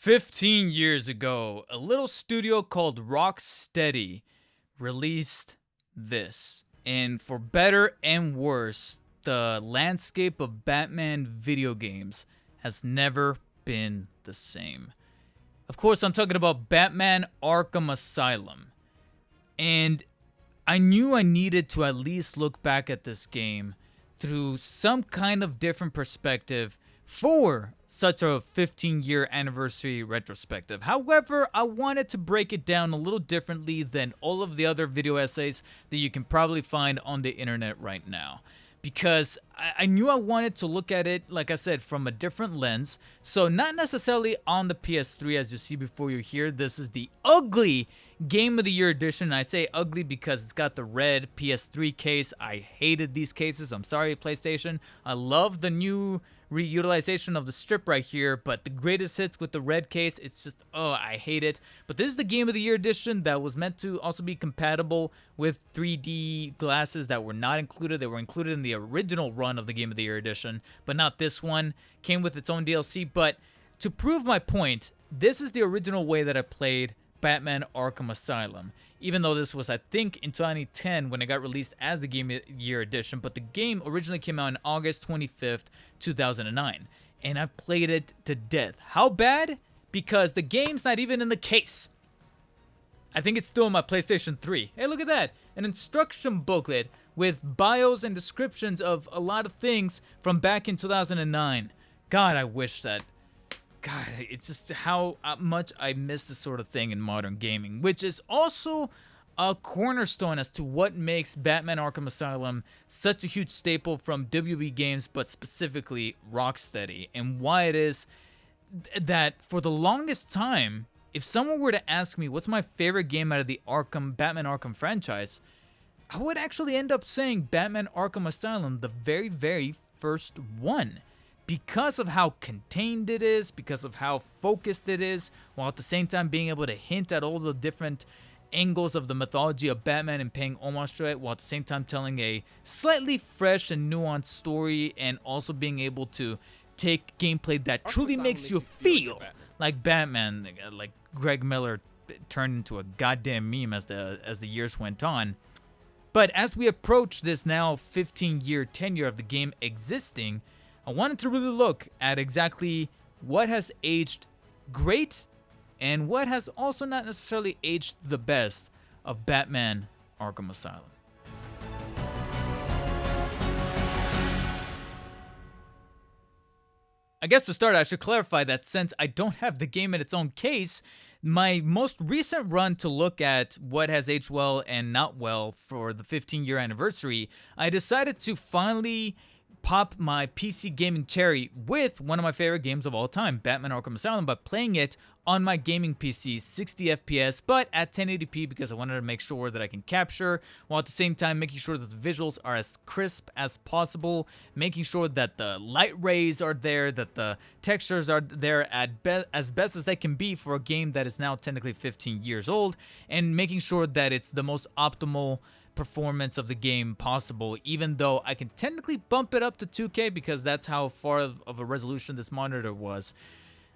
15 years ago, a little studio called Rocksteady released this. And for better and worse, the landscape of Batman video games has never been the same. Of course, I'm talking about Batman Arkham Asylum. And I knew I needed to at least look back at this game through some kind of different perspective for such a 15-year anniversary retrospective. However, I wanted to break it down a little differently than all of the other video essays that you can probably find on the internet right now. Because I knew I wanted to look at it, like I said, from a different lens. So not necessarily on the PS3 as you see before you here. This is the ugly Game of the Year edition. I say ugly because it's got the red PS3 case. I hated these cases. I'm sorry, PlayStation. I love the new reutilization of the strip right here, but the greatest hits with the red case, it's just, oh, I hate it. But this is the Game of the Year edition that was meant to also be compatible with 3D glasses that were not included. They were included in the original run of the Game of the Year edition, but not this one. Came with its own DLC, but to prove my point, this is the original way that I played Batman Arkham Asylum. Even though this was, I think, in 2010 when it got released as the Game of the Year edition, but the game originally came out on August 25th, 2009. And I've played it to death. How bad? Because the game's not even in the case. I think it's still in my PlayStation 3. Hey, look at that. An instruction booklet with bios and descriptions of a lot of things from back in 2009. God, I wish that. God, it's just how much I miss this sort of thing in modern gaming, which is also a cornerstone as to what makes Batman Arkham Asylum such a huge staple from WB Games, but specifically Rocksteady, and why it is that for the longest time, if someone were to ask me what's my favorite game out of the Batman Arkham franchise, I would actually end up saying Batman Arkham Asylum, the very, very first one. Because of how contained it is, because of how focused it is, while at the same time being able to hint at all the different angles of the mythology of Batman and paying homage to it, while at the same time telling a slightly fresh and nuanced story, and also being able to take gameplay that truly makes you feel like Batman, like Greg Miller turned into a goddamn meme as the years went on. But as we approach this now 15-year tenure of the game existing, I wanted to really look at exactly what has aged great and what has also not necessarily aged the best of Batman Arkham Asylum. I guess to start, I should clarify that since I don't have the game in its own case, my most recent run to look at what has aged well and not well for the 15-year anniversary, I decided to finally pop my PC gaming cherry with one of my favorite games of all time, Batman Arkham Asylum, by playing it on my gaming PC, 60 FPS, but at 1080p because I wanted to make sure that I can capture, while at the same time making sure that the visuals are as crisp as possible, making sure that the light rays are there, that the textures are there as best as they can be for a game that is now technically 15 years old, and making sure that it's the most optimal performance of the game possible, even though I can technically bump it up to 2K because that's how far of a resolution this monitor was.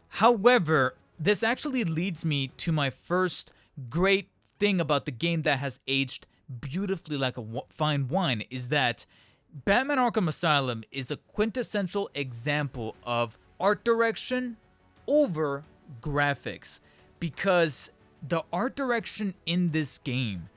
However, this actually leads me to my first great thing about the game that has aged beautifully like a fine wine, is that Batman Arkham Asylum is a quintessential example of art direction over graphics, because the art direction in this game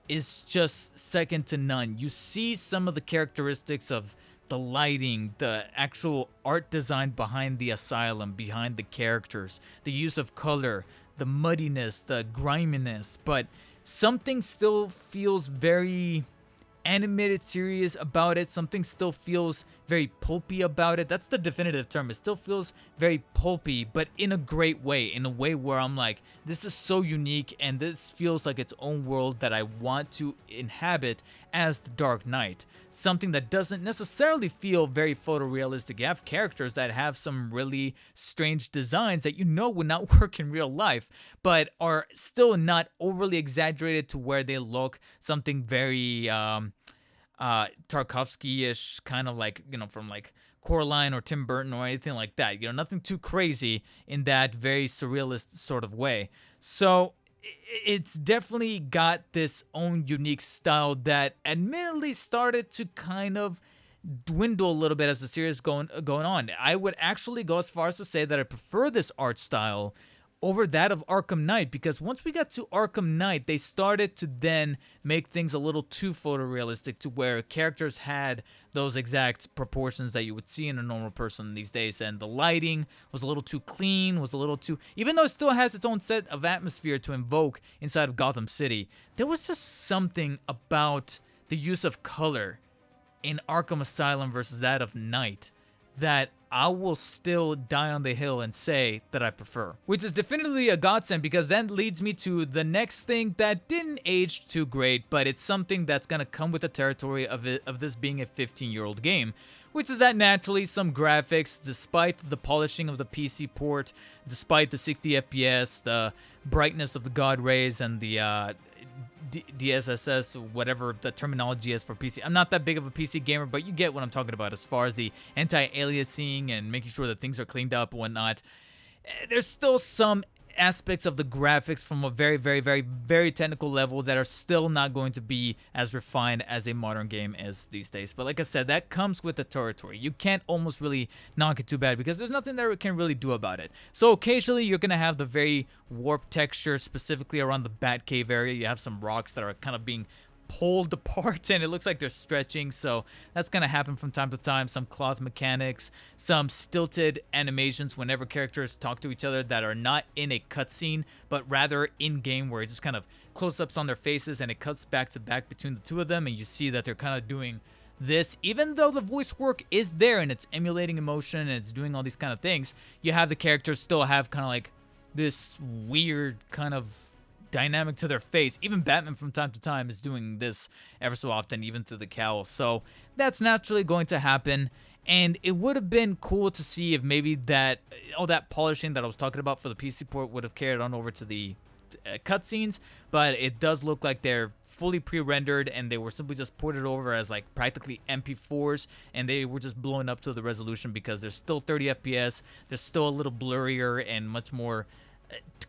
is just second to none. You see some of the characteristics of the lighting, the actual art design behind the asylum, behind the characters, the use of color, the muddiness, the griminess, but something still feels very animated series about it. Something still feels very pulpy about it. That's the definitive term. It still feels very pulpy, but in a great way, in a way where I'm like, this is so unique and this feels like its own world that I want to inhabit as the Dark Knight. Something that doesn't necessarily feel very photorealistic. You have characters that have some really strange designs that you know would not work in real life, but are still not overly exaggerated to where they look something very Tarkovsky-ish, kind of like, you know, from like Coraline or Tim Burton or anything like that. Nothing too crazy in that very surrealist sort of way. So it's definitely got this own unique style that admittedly started to kind of dwindle a little bit as the series going on. I would actually go as far as to say that I prefer this art style over that of Arkham Knight, because once we got to Arkham Knight, they started to then make things a little too photorealistic to where characters had those exact proportions that you would see in a normal person these days, and the lighting was a little too clean, was a little too, even though it still has its own set of atmosphere to invoke inside of Gotham City, there was just something about the use of color in Arkham Asylum versus that of Knight that I will still die on the hill and say that I prefer. Which is definitely a godsend, because that leads me to the next thing that didn't age too great, but it's something that's gonna come with the territory of this being a 15-year-old game, which is that naturally some graphics, despite the polishing of the PC port, despite the 60 FPS, the brightness of the God rays, and the DSSS, whatever the terminology is for PC. I'm not that big of a PC gamer, but you get what I'm talking about as far as the anti-aliasing and making sure that things are cleaned up and whatnot. There's still some aspects of the graphics from a very, very, very, very technical level that are still not going to be as refined as a modern game is these days. But like I said, that comes with the territory. You can't almost really knock it too bad because there's nothing that we can really do about it. So occasionally you're going to have the very warped texture, specifically around the Batcave area. You have some rocks that are kind of being pulled apart and it looks like they're stretching, so that's gonna happen from time to time. Some cloth mechanics, some stilted animations whenever characters talk to each other that are not in a cutscene but rather in game, where it's just kind of close-ups on their faces and it cuts back to back between the two of them, and you see that they're kind of doing this. Even though the voice work is there and it's emulating emotion and it's doing all these kind of things, you have the characters still have kind of like this weird kind of dynamic to their face. Even Batman from time to time is doing this ever so often, even through the cowl. So that's naturally going to happen, and it would have been cool to see if maybe that all that polishing that I was talking about for the PC port would have carried on over to the cutscenes, but it does look like they're fully pre-rendered and they were simply just ported over as like practically MP4s, and they were just blown up to the resolution because they're still 30 FPS. They're still a little blurrier and much more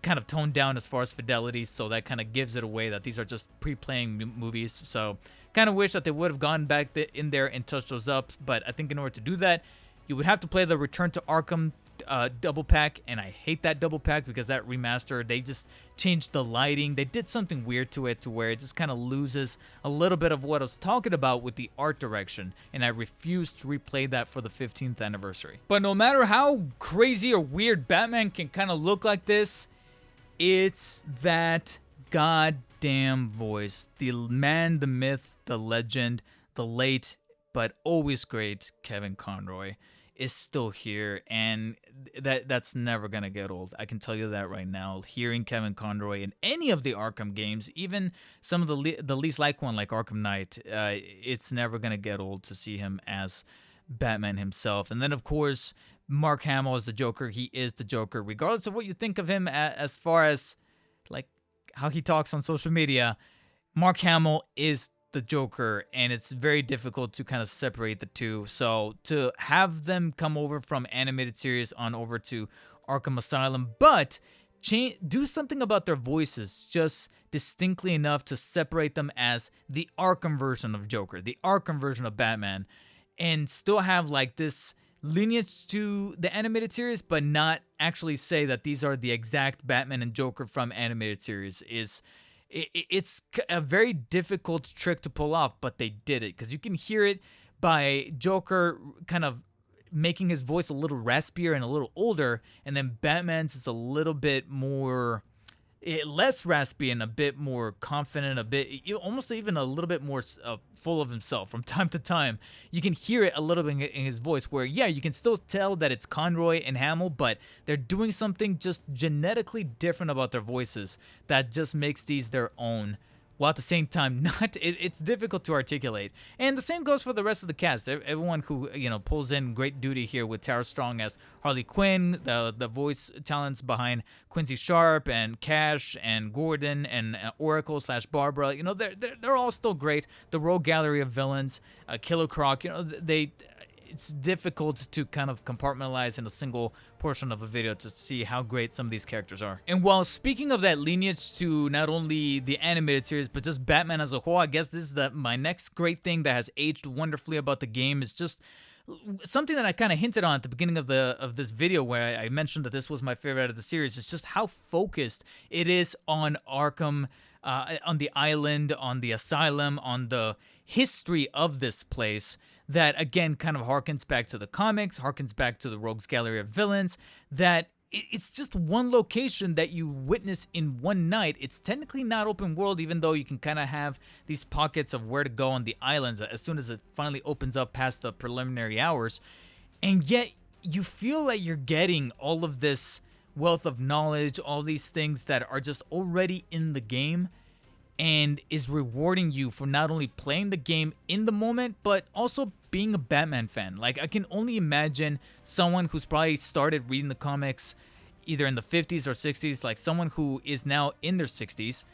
kind of toned down as far as fidelity, so that kind of gives it away that these are just pre-playing movies. So kind of wish that they would have gone back in there and touched those up, but I think in order to do that, you would have to play the Return to Arkham double pack, and I hate that double pack because that remaster, they just changed the lighting. They did something weird to it to where it just kind of loses a little bit of what I was talking about with the art direction, and I refuse to replay that for the 15th anniversary. But no matter how crazy or weird Batman can kind of look like this, it's that goddamn voice. The man, the myth, the legend, the late but always great Kevin Conroy is still here, and that's never gonna get old. I can tell you that right now. Hearing Kevin Conroy in any of the Arkham games, even some of the least liked one like Arkham Knight, it's never gonna get old to see him as Batman himself. And then of course, Mark Hamill is the Joker. He is the Joker, regardless of what you think of him as far as like how he talks on social media. Mark Hamill is the Joker, and it's very difficult to kind of separate the two. So to have them come over from animated series on over to Arkham Asylum, but do something about their voices just distinctly enough to separate them as the Arkham version of Joker, the Arkham version of Batman, and still have like this lineage to the animated series, but not actually say that these are the exact Batman and Joker from animated series it's a very difficult trick to pull off, but they did it because you can hear it by Joker kind of making his voice a little raspier and a little older, and then Batman's is a little bit more less raspy and a bit more confident, a bit almost even a little bit more full of himself. From time to time, you can hear it a little bit in his voice where, yeah, you can still tell that it's Conroy and Hamill, but they're doing something just genetically different about their voices that just makes these their own, while at the same time it's difficult to articulate. And the same goes for the rest of the cast. Everyone who pulls in great duty here, with Tara Strong as Harley Quinn, the voice talents behind Quincy Sharp and Cash and Gordon and Oracle / Barbara. They're all still great. The rogue gallery of villains, Killer Croc. it's difficult to kind of compartmentalize in a single portion of a video to see how great some of these characters are. And while speaking of that lineage to not only the animated series, but just Batman as a whole, I guess this is my next great thing that has aged wonderfully about the game is just something that I kind of hinted on at the beginning of this video, where I mentioned that this was my favorite out of the series. It's just how focused it is on Arkham, on the island, on the asylum, on the history of this place, that again kind of harkens back to the comics, harkens back to the Rogues Gallery of Villains, that it's just one location that you witness in one night. It's technically not open world, even though you can kind of have these pockets of where to go on the islands as soon as it finally opens up past the preliminary hours. And yet you feel like you're getting all of this wealth of knowledge, all these things that are just already in the game, and is rewarding you for not only playing the game in the moment, but also being a Batman fan. Like, I can only imagine someone who's probably started reading the comics either in the 50s or 60s, like someone who is now in their 60s.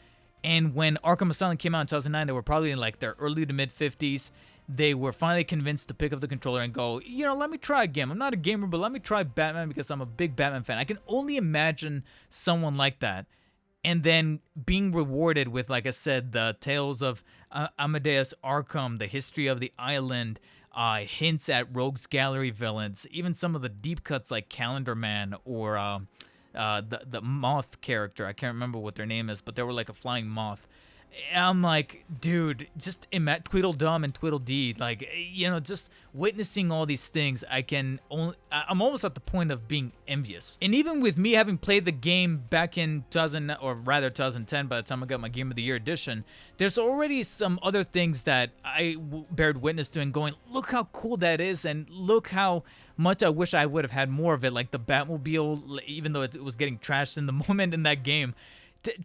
And when Arkham Asylum came out in 2009, they were probably in like their early to mid 50s. They were finally convinced to pick up the controller and go, you know, let me try a game. I'm not a gamer, but let me try Batman because I'm a big Batman fan. I can only imagine someone like that. And then being rewarded with, like I said, the tales of Amadeus Arkham, the history of the island, hints at Rogues Gallery villains, even some of the deep cuts like Calendar Man or the moth character. I can't remember what their name is, but they were like a flying moth. I'm like, dude, just Tweedledum and Tweedledee, like, you know, just witnessing all these things, I'm almost at the point of being envious. And even with me having played the game back in 2010, by the time I got my Game of the Year edition, there's already some other things that I bared witness to and going, look how cool that is, and look how much I wish I would have had more of it, like the Batmobile, even though it was getting trashed in the moment in that game.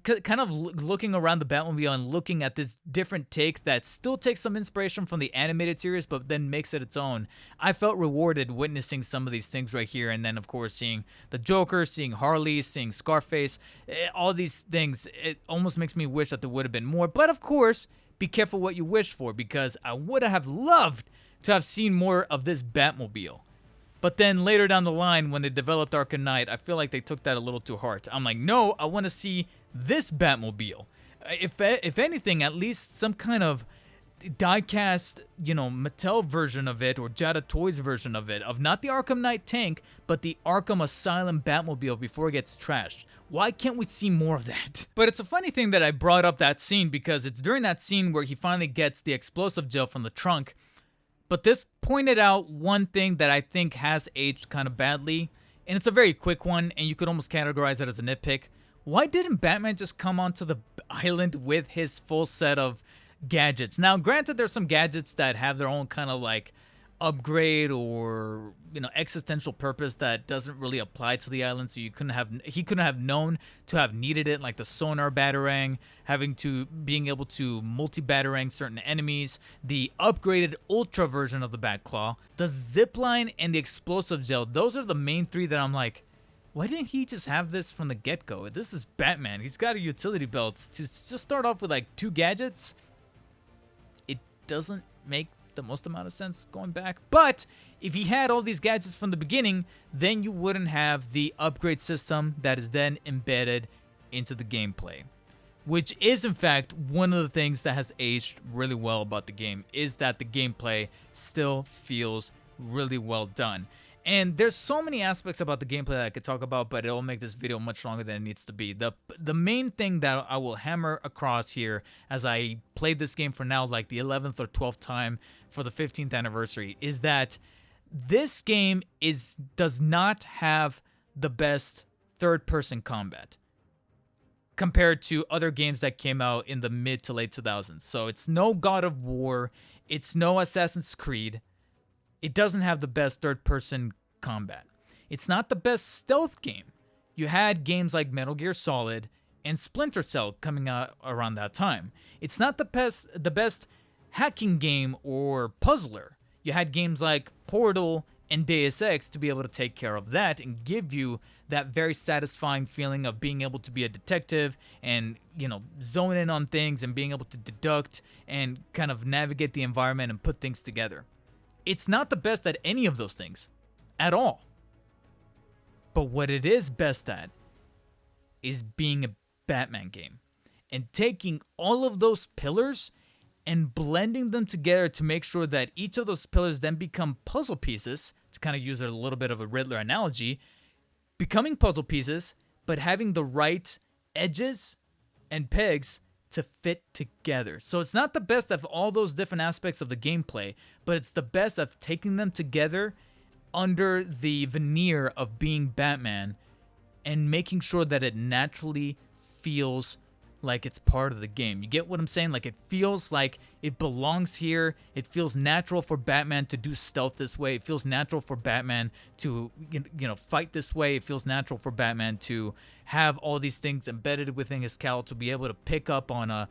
Kind of looking around the Batmobile and looking at this different take that still takes some inspiration from the animated series, but then makes it its own. I felt rewarded witnessing some of these things right here. And then, of course, seeing the Joker, seeing Harley, seeing Scarface, all these things, it almost makes me wish that there would have been more. But, of course, be careful what you wish for, because I would have loved to have seen more of this Batmobile. But then later down the line, when they developed Arkham Knight, I feel like they took that a little too hard. I'm like, no, I want to see this Batmobile. If anything, at least some kind of die-cast, you know, Mattel version of it, or Jada Toys version of it, of not the Arkham Knight tank, but the Arkham Asylum Batmobile before it gets trashed. Why can't we see more of that? But it's a funny thing that I brought up that scene, because it's during that scene where he finally gets the explosive gel from the trunk. But this pointed out one thing that I think has aged kind of badly, and it's a very quick one, and you could almost categorize it as a nitpick. Why didn't Batman just come onto the island with his full set of gadgets? Now, granted, there's some gadgets that have their own kind of like upgrade or, you know, existential purpose that doesn't really apply to the island, so he couldn't have known to have needed it, like the sonar batarang, being able to multi-batarang certain enemies, the upgraded ultra version of the Batclaw, the zipline, and the explosive gel. Those are the main three that I'm like, why didn't he just have this from the get-go? This is Batman. He's got a utility belt. To just start off with like 2 gadgets, it doesn't make the most amount of sense going back. But if he had all these gadgets from the beginning, then you wouldn't have the upgrade system that is then embedded into the gameplay, which is in fact one of the things that has aged really well about the game, is that the gameplay still feels really well done. And there's so many aspects about the gameplay that I could talk about, but it'll make this video much longer than it needs to be. The main thing that I will hammer across here, as I played this game for now like the 11th or 12th time for the 15th anniversary, is that this game does not have the best third-person combat compared to other games that came out in the mid to late 2000s. So it's no God of War, it's no Assassin's Creed. It doesn't have the best third-person combat. It's not the best stealth game. You had games like Metal Gear Solid and Splinter Cell coming out around that time. It's not the best hacking game or puzzler. You had games like Portal and Deus Ex to be able to take care of that and give you that very satisfying feeling of being able to be a detective and, you know, zone in on things and being able to deduct and kind of navigate the environment and put things together. It's not the best at any of those things at all. But what it is best at is being a Batman game and taking all of those pillars and blending them together to make sure that each of those pillars then become puzzle pieces, to kind of use a little bit of a Riddler analogy, becoming puzzle pieces, but having the right edges and pegs to fit together. So it's not the best of all those different aspects of the gameplay, but it's the best of taking them together under the veneer of being Batman and making sure that it naturally feels like it's part of the game. You get what I'm saying? Like, it feels like it belongs here. It feels natural for Batman to do stealth this way. It feels natural for Batman to, fight this way. It feels natural for Batman to have all these things embedded within his cowl, to be able to pick up on a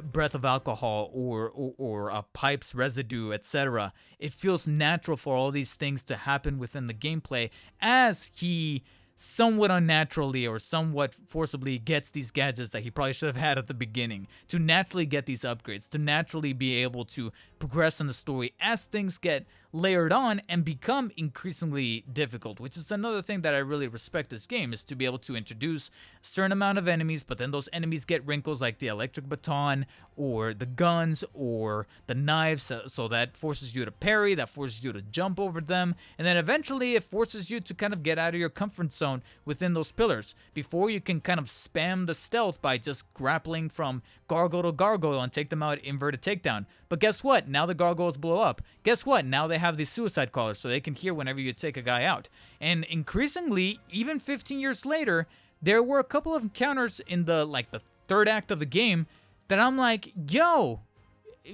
breath of alcohol or a pipe's residue, etc. It feels natural for all these things to happen within the gameplay as he somewhat unnaturally or somewhat forcibly gets these gadgets that he probably should have had at the beginning, to naturally get these upgrades, to naturally be able to progress in the story as things get layered on and become increasingly difficult, which is another thing that I really respect this game, is to be able to introduce a certain amount of enemies, but then those enemies get wrinkles like the electric baton or the guns or the knives, so that forces you to parry, that forces you to jump over them, and then eventually it forces you to kind of get out of your comfort zone within those pillars before you can kind of spam the stealth by just grappling from gargoyle to gargoyle and take them out inverted takedown. But guess what? Now the gargoyles blow up. Guess what? Now they have these suicide callers so they can hear whenever you take a guy out. And increasingly, even 15 years later, there were a couple of encounters in the third act of the game that I'm like, yo,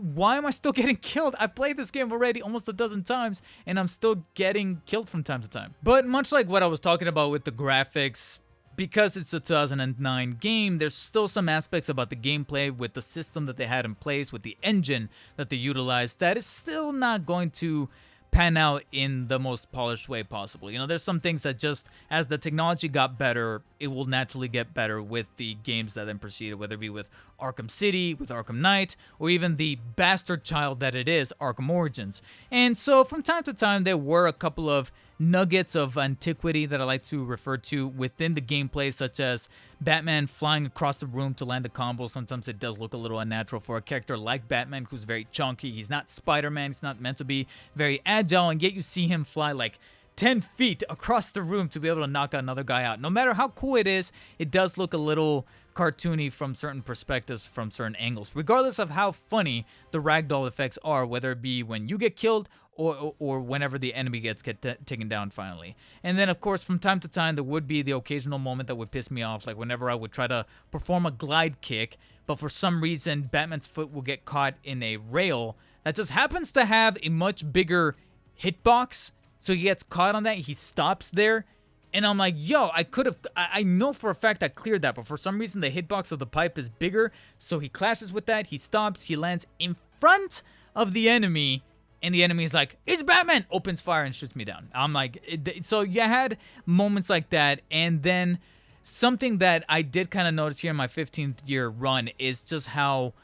why am I still getting killed? I played this game already almost a dozen times and I'm still getting killed from time to time. But much like what I was talking about with the graphics, because it's a 2009 game, there's still some aspects about the gameplay with the system that they had in place, with the engine that they utilized, that is still not going to pan out in the most polished way possible. There's some things that just, as the technology got better, it will naturally get better with the games that then proceeded, whether it be with Arkham City, with Arkham Knight, or even the bastard child that it is, Arkham Origins. And so from time to time, there were a couple of nuggets of antiquity that I like to refer to within the gameplay, such as Batman flying across the room to land a combo. Sometimes it does look a little unnatural for a character like Batman, who's very chunky. He's not Spider-Man. He's not meant to be very agile, and yet you see him fly like 10 feet across the room to be able to knock another guy out. No matter how cool it is, it does look a little cartoony from certain perspectives, from certain angles, regardless of how funny the ragdoll effects are, whether it be when you get killed or whenever the enemy gets taken down finally. And then, of course, from time to time, there would be the occasional moment that would piss me off, like whenever I would try to perform a glide kick, but for some reason, Batman's foot will get caught in a rail that just happens to have a much bigger hitbox, so he gets caught on that, he stops there, and I'm like, yo, I know for a fact I cleared that, but for some reason, the hitbox of the pipe is bigger, so he clashes with that, he stops, he lands in front of the enemy, and the enemy is like, it's Batman! Opens fire and shoots me down. I'm like, so you had moments like that, and then something that I did kind of notice here in my 15th year run is just how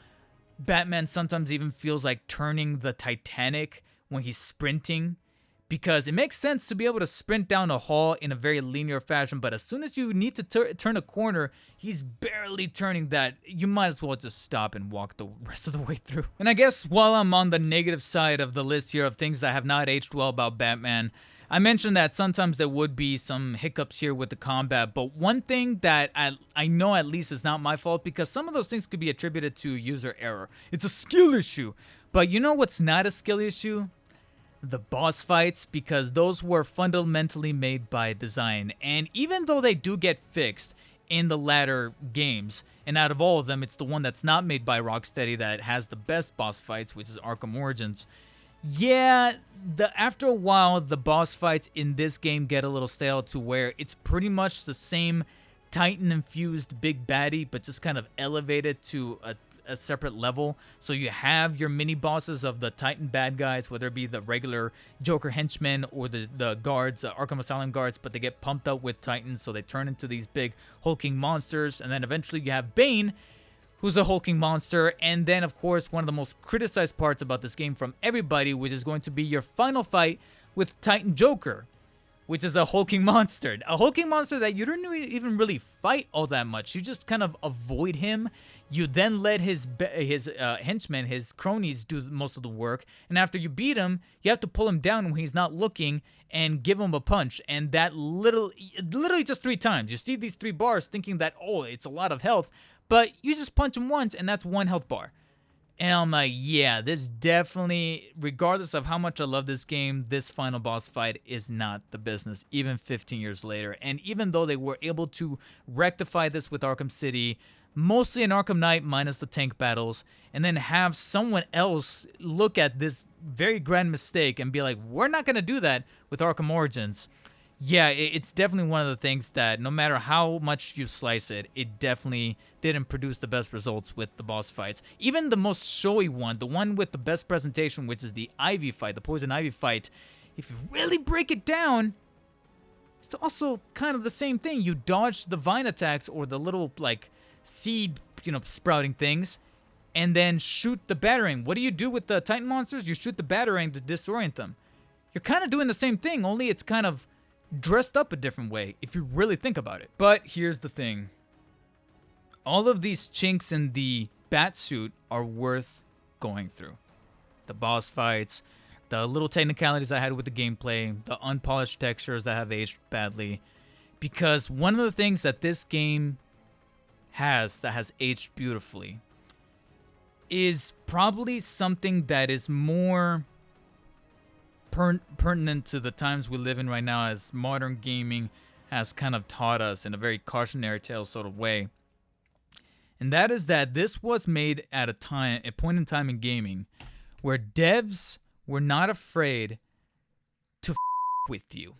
Batman sometimes even feels like turning the Titanic when he's sprinting, because it makes sense to be able to sprint down a hall in a very linear fashion, but as soon as you need to turn a corner, he's barely turning that. You might as well just stop and walk the rest of the way through. And I guess while I'm on the negative side of the list here of things that have not aged well about Batman, I mentioned that sometimes there would be some hiccups here with the combat, but one thing that I know at least is not my fault, because some of those things could be attributed to user error. It's a skill issue. But you know what's not a skill issue? The boss fights, because those were fundamentally made by design, and even though they do get fixed in the latter games, and out of all of them, it's the one that's not made by Rocksteady that has the best boss fights, which is Arkham Origins. Yeah, after a while, the boss fights in this game get a little stale, to where it's pretty much the same Titan-infused big baddie, but just kind of elevated to a separate level. So you have your mini bosses of the Titan bad guys, whether it be the regular Joker henchmen or the guards, Arkham Asylum guards, but they get pumped up with Titans, so they turn into these big hulking monsters. And then eventually you have Bane, who's a hulking monster, and then of course one of the most criticized parts about this game from everybody, which is going to be your final fight with Titan Joker, which is a hulking monster. A hulking monster that you don't even really fight all that much. You just kind of avoid him. You then let his henchmen, his cronies, do most of the work. And after you beat him, you have to pull him down when he's not looking and give him a punch. And that literally just 3 times. You see these 3 bars thinking that, oh, it's a lot of health. But you just punch him once and that's 1 health bar. And I'm like, yeah, this definitely, regardless of how much I love this game, this final boss fight is not the business, even 15 years later. And even though they were able to rectify this with Arkham City, mostly in Arkham Knight minus the tank battles, and then have someone else look at this very grand mistake and be like, we're not going to do that with Arkham Origins. Yeah, it's definitely one of the things that no matter how much you slice it, it definitely didn't produce the best results with the boss fights. Even the most showy one, the one with the best presentation, which is the Ivy fight, the Poison Ivy fight, if you really break it down, it's also kind of the same thing. You dodge the vine attacks or the little, like, seed, sprouting things, and then shoot the batarang. What do you do with the Titan monsters? You shoot the batarang to disorient them. You're kind of doing the same thing, only it's kind of dressed up a different way if you really think about it. But here's the thing. All of these chinks in the bat suit are worth going through. The boss fights, the little technicalities I had with the gameplay, the unpolished textures that have aged badly. Because one of the things that this game has aged beautifully is probably something that is more pertinent to the times we live in right now, as modern gaming has kind of taught us in a very cautionary tale sort of way. And that is that this was made at a point in time in gaming where devs were not afraid to with you.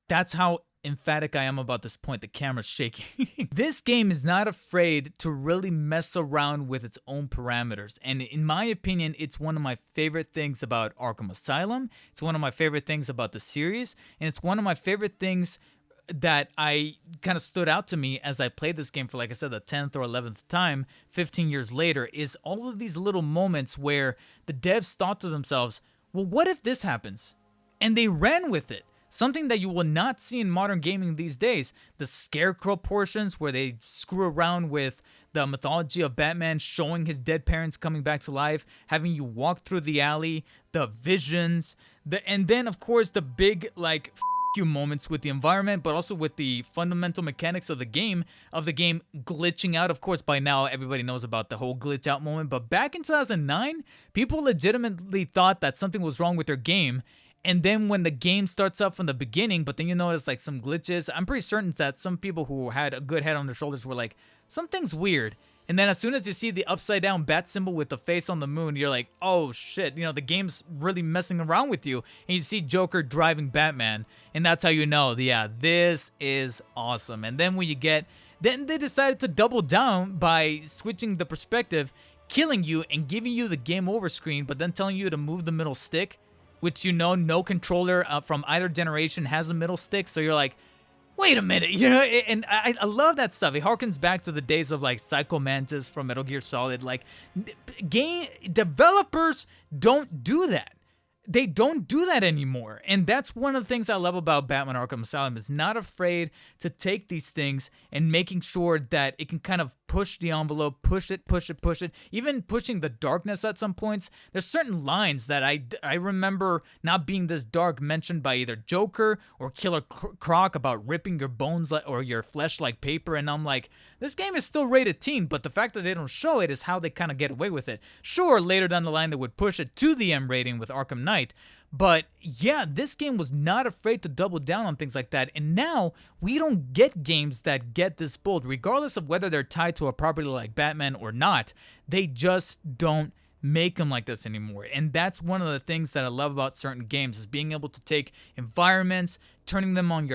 That's how emphatic I am about this point. The camera's shaking. This game is not afraid to really mess around with its own parameters. And in my opinion, it's one of my favorite things about Arkham Asylum. It's one of my favorite things about the series. And it's one of my favorite things that I kind of stood out to me as I played this game for, like I said, the 10th or 11th time, 15 years later, is all of these little moments where the devs thought to themselves, well, what if this happens? And they ran with it. Something that you will not see in modern gaming these days. The Scarecrow portions where they screw around with the mythology of Batman showing his dead parents coming back to life, having you walk through the alley, the visions, and then of course the big like you moments with the environment, but also with the fundamental mechanics of the game glitching out. Of course, by now everybody knows about the whole glitch out moment, but back in 2009, people legitimately thought that something was wrong with their game. And then when the game starts up from the beginning, but then you notice like some glitches, I'm pretty certain that some people who had a good head on their shoulders were like, something's weird. And then as soon as you see the upside down bat symbol with the face on the moon, you're like, oh shit, the game's really messing around with you. And you see Joker driving Batman, and that's how you know, yeah, this is awesome. And then when you then they decided to double down by switching the perspective, killing you and giving you the game over screen, but then telling you to move the middle stick, which no controller from either generation has a middle stick. So you're like, wait a minute, and I love that stuff. It harkens back to the days of like Psycho Mantis from Metal Gear Solid. Like, game developers don't do that. They don't do that anymore. And that's one of the things I love about Batman Arkham Asylum, is not afraid to take these things and making sure that it can kind of push the envelope, push it, even pushing the darkness at some points. There's certain lines that I remember not being this dark mentioned by either Joker or Killer Croc about ripping your bones or your flesh like paper, and I'm like, this game is still rated teen, but the fact that they don't show it is how they kind of get away with it. Sure, later down the line they would push it to the M rating with Arkham Knight, but yeah, this game was not afraid to double down on things like that. And now we don't get games that get this bold, regardless of whether they're tied to a property like Batman or not. They just don't make them like this anymore. And that's one of the things that I love about certain games, is being able to take environments, turning them on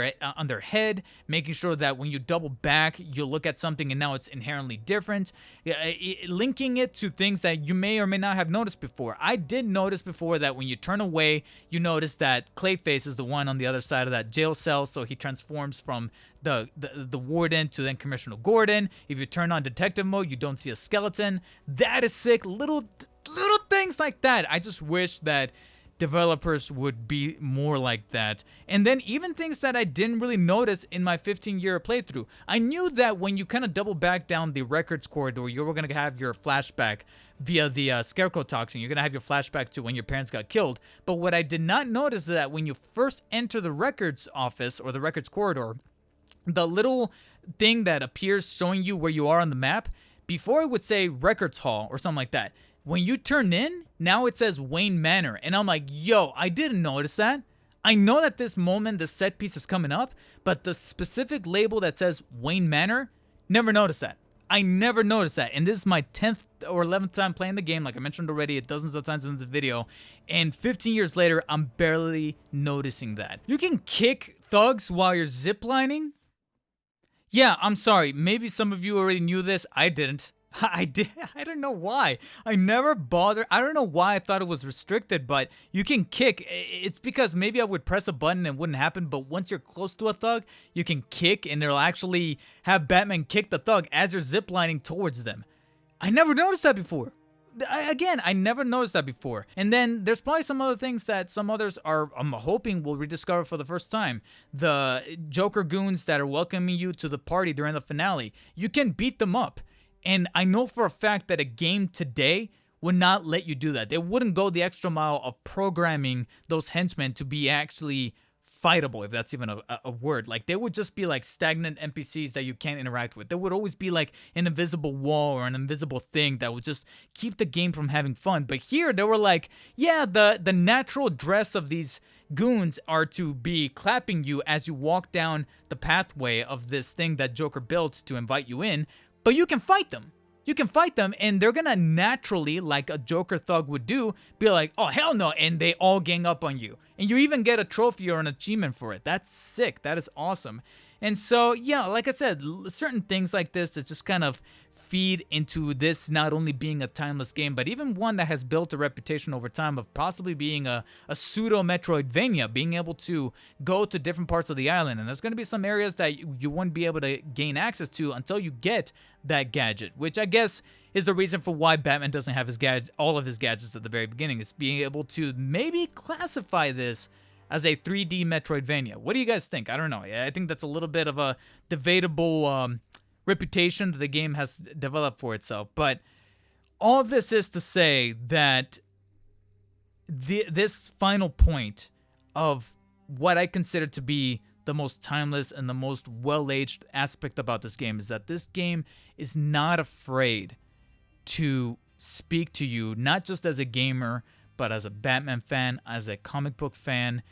their head, making sure that when you double back, you look at something and now it's inherently different, linking it to things that you may or may not have noticed before. I did notice before that when you turn away, you notice that Clayface is the one on the other side of that jail cell, so he transforms from the warden to then Commissioner Gordon. If you turn on detective mode, you don't see a skeleton. That is sick. Little things like that. I just wish that developers would be more like that. And then even things that I didn't really notice in my 15-year playthrough. I knew that when you kind of double back down the records corridor, you were going to have your flashback via the scarecrow toxin. You're going to have your flashback to when your parents got killed. But what I did not notice is that when you first enter the records office or the records corridor, the little thing that appears showing you where you are on the map, before it would say records hall or something like that. When you turn in, now it says Wayne Manor. And I'm like, yo, I didn't notice that. I know that this moment, the set piece is coming up, but the specific label that says Wayne Manor, never noticed that. I never noticed that. And this is my 10th or 11th time playing the game. Like I mentioned already, dozens of times in this video. And 15 years later, I'm barely noticing that. You can kick thugs while you're ziplining? Yeah, I'm sorry. Maybe some of you already knew this. I didn't. I don't know why. I never bothered. I don't know why I thought it was restricted, but you can kick. It's because maybe I would press a button and it wouldn't happen, but once you're close to a thug, you can kick and it'll actually have Batman kick the thug as you're ziplining towards them. I never noticed that before. I never noticed that before. And then there's probably some other things that some others are, I'm hoping, will rediscover for the first time. The Joker goons that are welcoming you to the party during the finale, you can beat them up. And I know for a fact that a game today would not let you do that. They wouldn't go the extra mile of programming those henchmen to be actually fightable, if that's even a word. Like, they would just be like stagnant NPCs that you can't interact with. There would always be like an invisible wall or an invisible thing that would just keep the game from having fun. But here, they were like, yeah, the natural dress of these goons are to be clapping you as you walk down the pathway of this thing that Joker built to invite you in. But you can fight them. You can fight them, and they're gonna naturally, like a Joker thug would do, be like, oh, hell no, and they all gang up on you. And you even get a trophy or an achievement for it. That's sick. That is awesome. And so, yeah, like I said, certain things like this that just kind of feed into this not only being a timeless game, but even one that has built a reputation over time of possibly being a pseudo-Metroidvania, being able to go to different parts of the island. And there's going to be some areas that you wouldn't be able to gain access to until you get that gadget, which I guess is the reason for why Batman doesn't have his all of his gadgets at the very beginning, is being able to maybe classify this as a 3D Metroidvania. What do you guys think? I don't know. I think that's a little bit of a debatable reputation that the game has developed for itself. But all this is to say that this final point of what I consider to be the most timeless and the most well-aged aspect about this game is that this game is not afraid to speak to you, not just as a gamer, but as a Batman fan, as a comic book fan.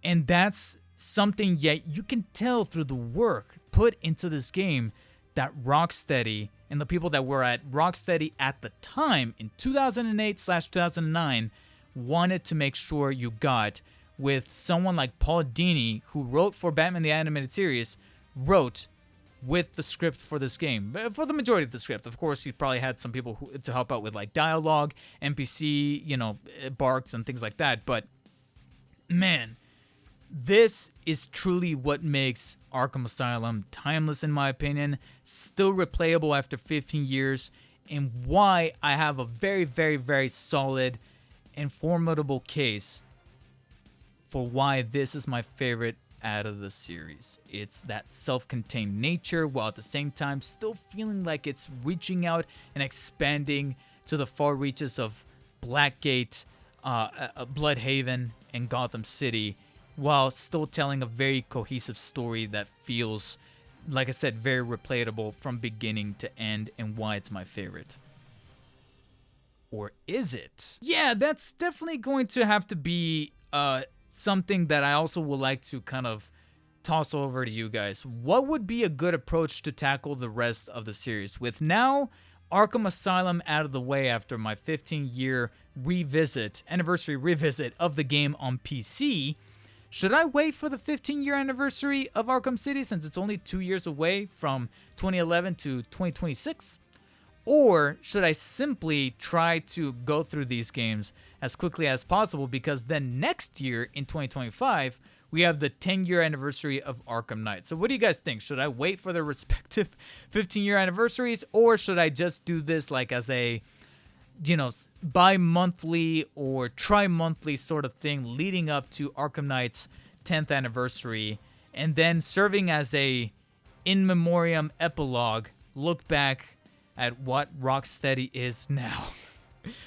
And that's something yet you can tell through the work put into this game that Rocksteady and the people that were at Rocksteady at the time in 2008/2009 wanted to make sure you got, with someone like Paul Dini, who wrote for Batman the Animated Series, wrote with the script for this game. For the majority of the script. Of course, he probably had some people to help out with like dialogue, NPC, barks and things like that. But man, this is truly what makes Arkham Asylum timeless, in my opinion, still replayable after 15 years, and why I have a very, very, very solid and formidable case for why this is my favorite out of the series. It's that self-contained nature, while at the same time still feeling like it's reaching out and expanding to the far reaches of Blackgate, Bloodhaven, and Gotham City, while still telling a very cohesive story that feels, like I said, very replayable from beginning to end, and why it's my favorite. Or is it? Yeah, that's definitely going to have to be something that I also would like to kind of toss over to you guys. What would be a good approach to tackle the rest of the series? With now Arkham Asylum out of the way after my 15-year anniversary revisit of the game on PC, should I wait for the 15-year anniversary of Arkham City, since it's only 2 years away from 2011 to 2026? Or should I simply try to go through these games as quickly as possible, because then next year in 2025, we have the 10-year anniversary of Arkham Knight. So what do you guys think? Should I wait for their respective 15-year anniversaries, or should I just do this like as a, you know, bi-monthly or tri-monthly sort of thing leading up to Arkham Knight's 10th anniversary, and then serving as a in memoriam epilogue look back at what Rocksteady is now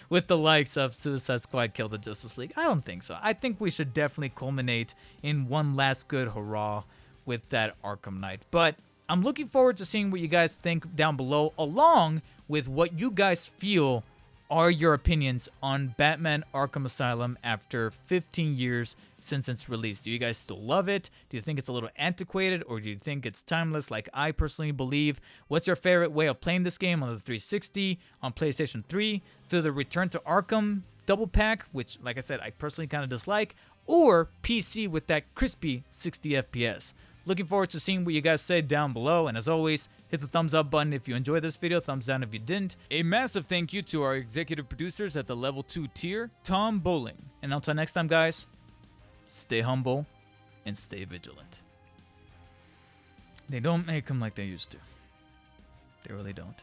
with the likes of Suicide Squad, Kill the Justice League? I don't think so. I think we should definitely culminate in one last good hurrah with that Arkham Knight. But I'm looking forward to seeing what you guys think down below, along with what you guys feel are your opinions on Batman Arkham Asylum after 15 years since its release. Do you guys still love it? Do you think it's a little antiquated, or do you think it's timeless like I personally believe? What's your favorite way of playing this game on the 360, on PlayStation 3, through the Return to Arkham double pack, which like I said, I personally kind of dislike, or PC with that crispy 60 FPS? Looking forward to seeing what you guys say down below, and as always, hit the thumbs up button if you enjoyed this video, thumbs down if you didn't. A massive thank you to our executive producers at the level 2 tier, Tom Bowling. And until next time, guys, stay humble and stay vigilant. They don't make them like they used to. They really don't.